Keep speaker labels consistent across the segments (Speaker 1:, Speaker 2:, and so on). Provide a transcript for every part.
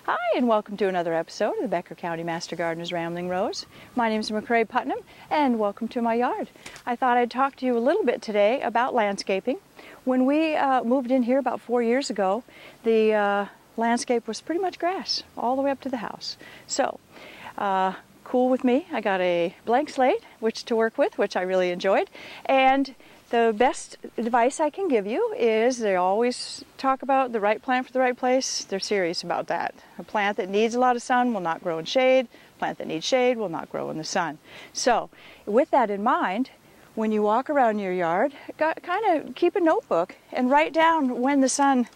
Speaker 1: Hi, and welcome to another episode of the Becker County Master Gardener's Rambling Rose. My name is McCrae Putnam, and welcome to my yard. I thought I'd talk to you a little bit today about landscaping. When we moved in here about 4 years ago, the landscape was pretty much grass all the way up to the house. So, cool with me. I got a blank slate to work with, which I really enjoyed. And the best advice I can give you is they always talk about the right plant for the right place. They're serious about that. A plant that needs a lot of sun will not grow in shade. A plant that needs shade will not grow in the sun. So with that in mind, when you walk around your yard, kind of keep a notebook and write down when the sun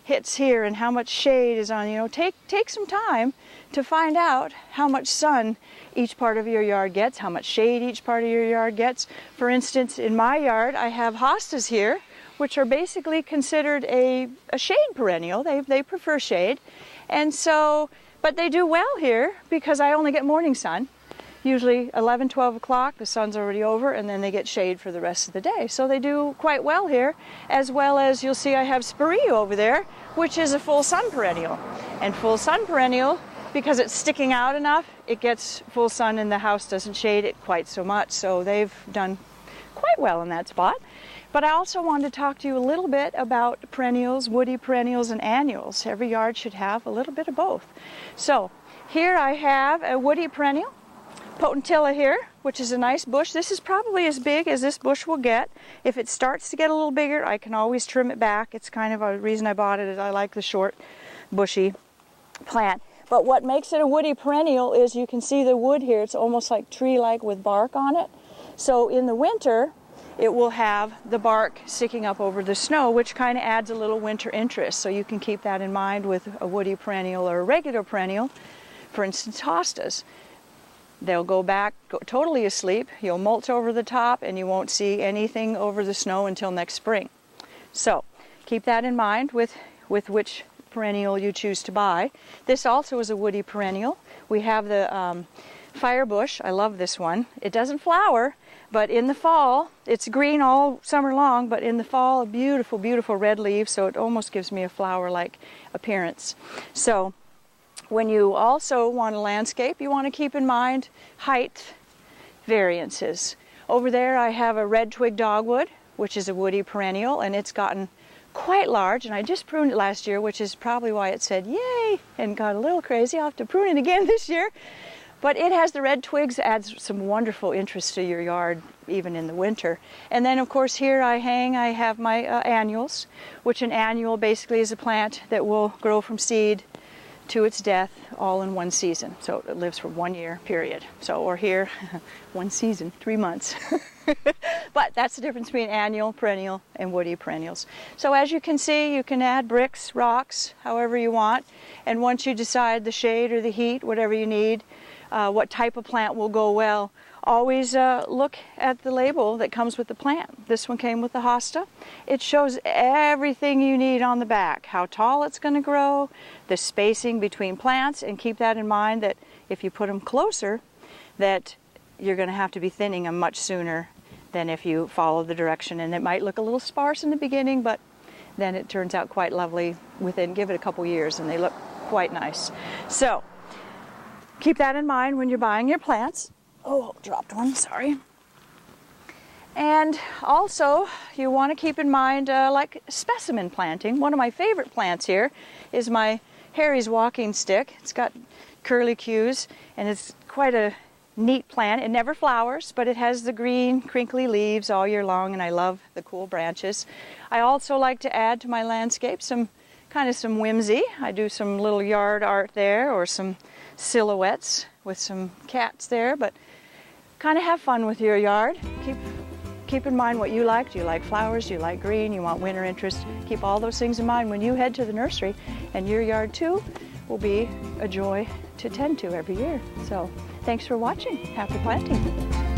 Speaker 1: hits here and how much shade is on. Take some time to find out how much sun each part of your yard gets, how much shade each part of your yard gets. For instance, in my yard, I have hostas here, which are basically considered a shade perennial. They prefer shade. And so, but they do well here because I only get morning sun. Usually 11, 12 o'clock, the sun's already over, and then they get shade for the rest of the day. So they do quite well here, as well as you'll see I have spirea over there, which is a full sun perennial. And full sun perennial, because it's sticking out enough, it gets full sun and the house doesn't shade it quite so much. So they've done quite well in that spot. But I also wanted to talk to you a little bit about perennials, woody perennials and annuals. Every yard should have a little bit of both. So here I have a woody perennial, potentilla here, which is a nice bush. This is probably as big as this bush will get. If it starts to get a little bigger, I can always trim it back. It's kind of a reason I bought it, is I like the short, bushy plant. But what makes it a woody perennial is you can see the wood here. It's almost like tree-like with bark on it. So in the winter, it will have the bark sticking up over the snow, which kind of adds a little winter interest. So you can keep that in mind with a woody perennial or a regular perennial. For instance, hostas. They'll go totally asleep. You'll mulch over the top and you won't see anything over the snow until next spring. So keep that in mind with which perennial you choose to buy. This also is a woody perennial. We have the firebush. I love this one. It doesn't flower, but in the fall, it's green all summer long, but in the fall, beautiful, beautiful red leaves, so it almost gives me a flower-like appearance. So when you also want a landscape, you want to keep in mind height variances. Over there I have a red twig dogwood, which is a woody perennial, and it's gotten quite large, and I just pruned it last year, which is probably why it said yay and got a little crazy. I'll have to prune it again this year. But it has the red twigs, adds some wonderful interest to your yard even in the winter. And then of course here I have my annuals, which an annual basically is a plant that will grow from seed to its death all in one season. So it lives for 1 year, period. So, or here, 1 season, 3 months. But that's the difference between annual, perennial, and woody perennials. So as you can see, you can add bricks, rocks, however you want. And once you decide the shade or the heat, whatever you need, what type of plant will go well, always look at the label that comes with the plant. This one came with the hosta. It shows everything you need on the back, how tall it's going to grow, the spacing between plants, and keep that in mind that if you put them closer, that you're going to have to be thinning them much sooner than if you follow the direction. And it might look a little sparse in the beginning, but then it turns out quite lovely give it a couple years and they look quite nice. So keep that in mind when you're buying your plants. Oh, dropped one, sorry. And also, you want to keep in mind like specimen planting. One of my favorite plants here is my Harry's walking stick. It's got curlicues, and it's quite a neat plant. It never flowers, but it has the green, crinkly leaves all year long, and I love the cool branches. I also like to add to my landscape some whimsy. I do some little yard art there, or some silhouettes with some cats there, but kind of have fun with your yard. Keep in mind what you like. Do you like flowers? Do you like green? You want winter interest? Keep all those things in mind when you head to the nursery, and your yard too will be a joy to tend to every year. So thanks for watching. Happy planting.